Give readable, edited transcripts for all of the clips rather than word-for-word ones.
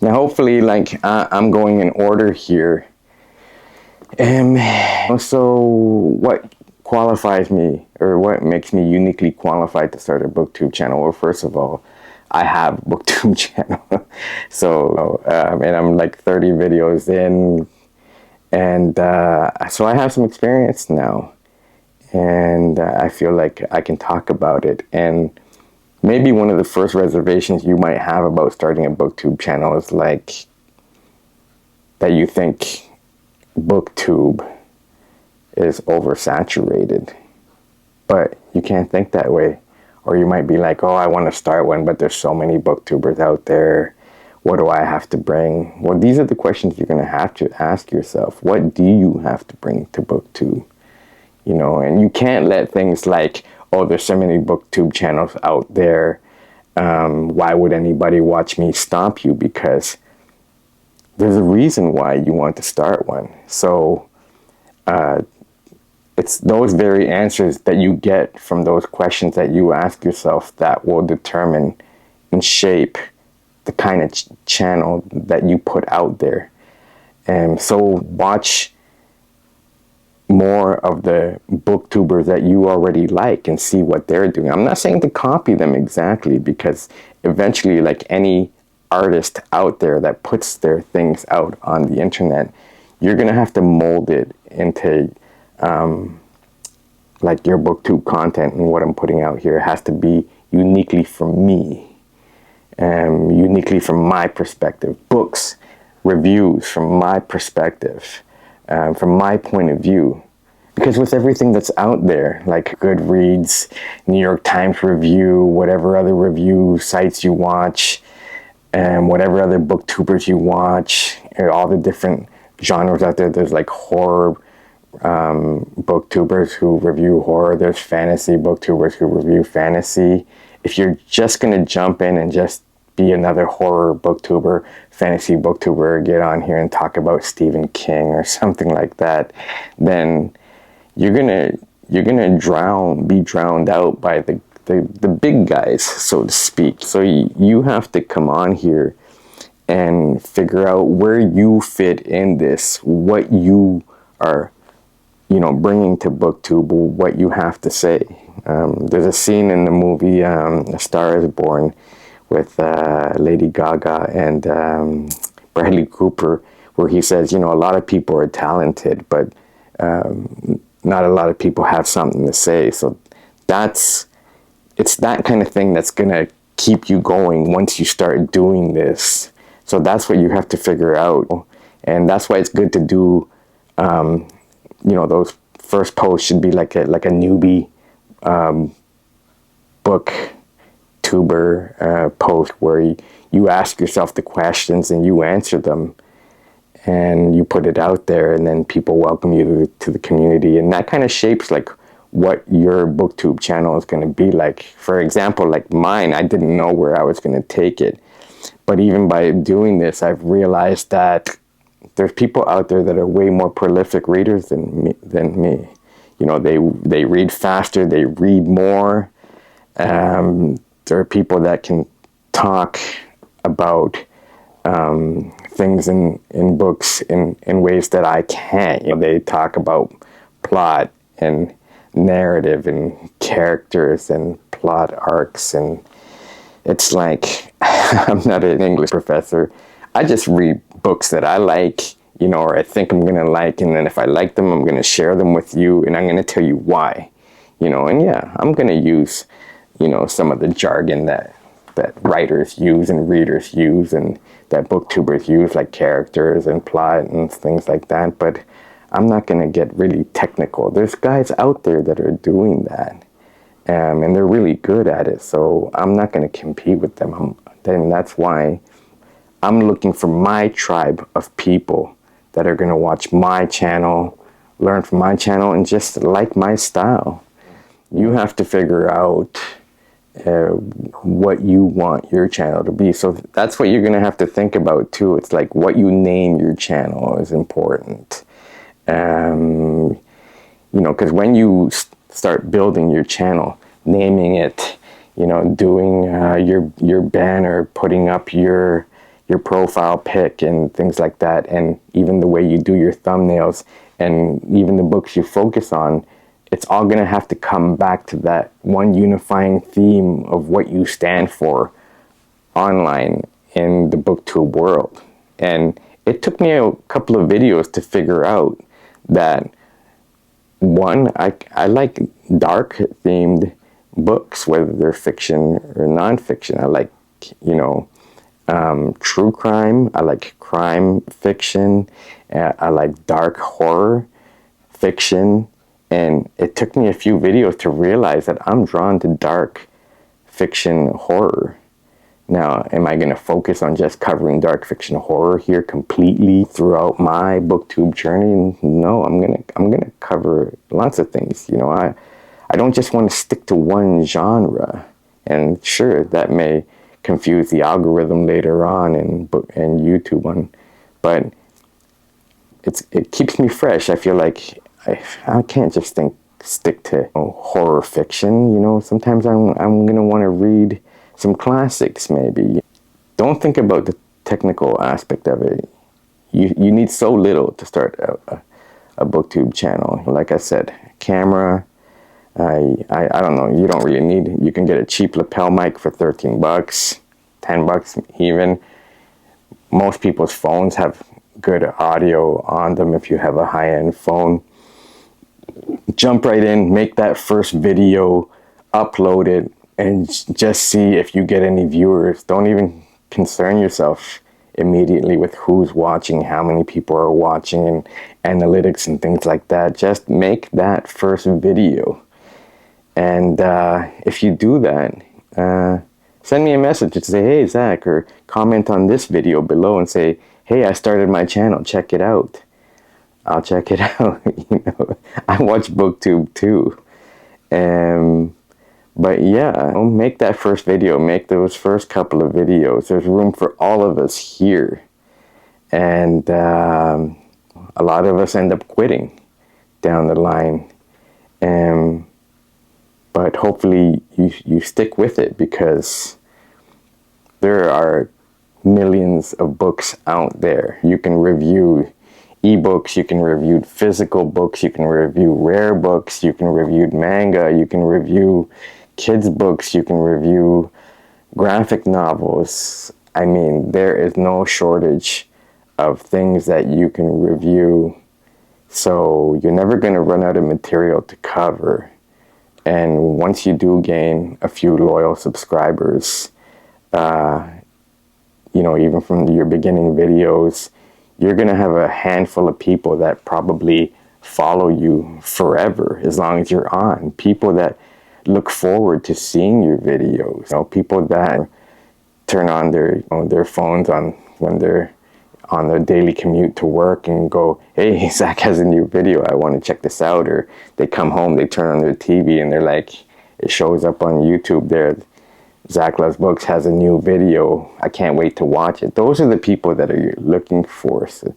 Now, hopefully, like, I'm going in order here. So what qualifies me, or what makes me uniquely qualified to start a BookTube channel? Well, first of all, I have a BookTube channel. So, and I'm like 30 videos in, and so I have some experience now, and I feel like I can talk about it. And maybe one of the first reservations you might have about starting a BookTube channel is like that you think BookTube is oversaturated, but you can't think that way. Or you might be like, oh, I want to start one, but there's so many booktubers out there. What do I have to bring? Well, these are the questions you're going to have to ask yourself. What do you have to bring to BookTube? You know, and you can't let things like, oh, there's so many BookTube channels out there. Why would anybody watch me stop you? Because there's a reason why you want to start one. So it's those very answers that you get from those questions that you ask yourself that will determine and shape the kind of channel that you put out there. And so watch more of the booktubers that you already like and see what they're doing. I'm not saying to copy them exactly, because eventually, like any artist out there that puts their things out on the internet, you're gonna have to mold it into like your BookTube content. And what I'm putting out here has to be uniquely from me, uniquely from my perspective. Books, reviews from my perspective, from my point of view. Because with everything that's out there, like Goodreads, New York Times review, whatever other review sites you watch, and whatever other booktubers you watch, all the different genres out there. There's like horror booktubers who review horror. There's fantasy booktubers who review fantasy. If you're just going to jump in and just be another horror booktuber, fantasy booktuber, get on here and talk about Stephen King or something like that, then you're gonna be drowned out by the big guys, so to speak. So you have to come on here and figure out where you fit in this, what you are, you know, bringing to BookTube, what you have to say. There's a scene in the movie A Star Is Born with Lady Gaga and Bradley Cooper, where he says, you know, a lot of people are talented, but not a lot of people have something to say. So it's that kind of thing that's going to keep you going once you start doing this. So that's what you have to figure out. And that's why it's good to do, you know, those first posts should be like a newbie booktuber post where you ask yourself the questions and you answer them. And you put it out there, and then people welcome you to the community. And that kind of shapes like what your BookTube channel is going to be like. For example, like mine, I didn't know where I was going to take it. But even by doing this, I've realized that there's people out there that are way more prolific readers than me. You know, they read faster, they read more. There are people that can talk about things in books in ways that I can't. You know, they talk about plot and narrative and characters and plot arcs, and it's like I'm not an English professor. I just read books that I like, you know, or I think I'm gonna like, and then if I like them, I'm gonna share them with you, and I'm gonna tell you why, you know. And yeah, I'm gonna use, you know, some of the jargon that writers use and readers use and that booktubers use, like characters and plot and things like that. But I'm not going to get really technical. There's guys out there that are doing that, and they're really good at it. So I'm not going to compete with them. Then that's why I'm looking for my tribe of people that are going to watch my channel, learn from my channel, and just like my style. You have to figure out what you want your channel to be. So that's what you're going to have to think about too. It's like what you name your channel is important. You know, because when you start building your channel, naming it, you know, doing your banner, putting up your your profile pic and things like that, and even the way you do your thumbnails, and even the books you focus on, it's all going to have to come back to that one unifying theme of what you stand for online in the BookTube world. And it took me a couple of videos to figure out that, one, I like dark themed books, whether they're fiction or nonfiction. I like, true crime. I like crime fiction. I like dark horror fiction. And it took me a few videos to realize that I'm drawn to dark fiction horror. Now, am I going to focus on just covering dark fiction horror here completely throughout my BookTube journey? No, I'm gonna cover lots of things. I don't just want to stick to one genre. And sure, that may confuse the algorithm later on in YouTube but it keeps me fresh. I feel like I can't just stick to horror fiction. Sometimes I'm gonna want to read some classics, maybe. Don't think about the technical aspect of it. You need so little to start a BookTube channel. Like I said, camera. I don't know. You don't really need it. You can get a cheap lapel mic for $13, $10 even. Most people's phones have good audio on them if you have a high-end phone. Jump right in, make that first video, upload it, and just see if you get any viewers. Don't even concern yourself immediately with who's watching, how many people are watching, and analytics and things like that. Just make that first video. And if you do that, send me a message and say, hey, Zach, or comment on this video below and say, hey, I started my channel, check it out. I'll check it out. I watch BookTube too. But yeah, make that first video, make those first couple of videos. There's room for all of us here. And a lot of us end up quitting down the line. But hopefully you stick with it, because there are millions of books out there. You can review ebooks, you can review physical books, you can review rare books, you can review manga, you can review kids' books, you can review graphic novels. I mean, there is no shortage of things that you can review. So you're never going to run out of material to cover. And once you do gain a few loyal subscribers, even from your beginning videos, you're going to have a handful of people that probably follow you forever, as long as you're on. People that look forward to seeing your videos. People that turn on their phones when they're on their daily commute to work and go, hey, Zach has a new video, I want to check this out. Or they come home, they turn on their TV and they're like, it shows up on YouTube there, Zac Loves Books has a new video, I can't wait to watch it. Those are the people that you're looking for. So,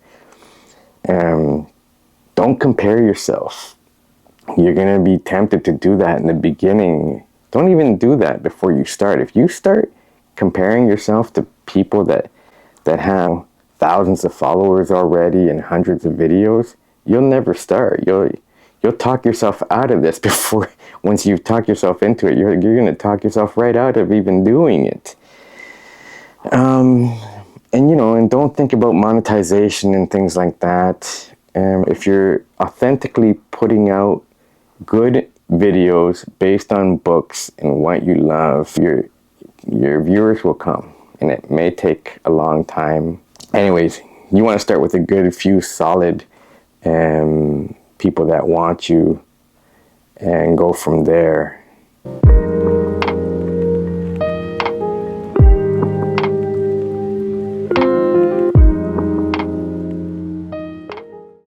don't compare yourself. You're going to be tempted to do that in the beginning. Don't even do that before you start. If you start comparing yourself to people that have thousands of followers already and hundreds of videos, you'll never start. You'll talk yourself out of this before, once you've talked yourself into it, you're going to talk yourself right out of even doing it. And don't think about monetization and things like that. If you're authentically putting out good videos based on books and what you love, your viewers will come, and it may take a long time. Anyways, you want to start with a good few solid people that want you, and go from there.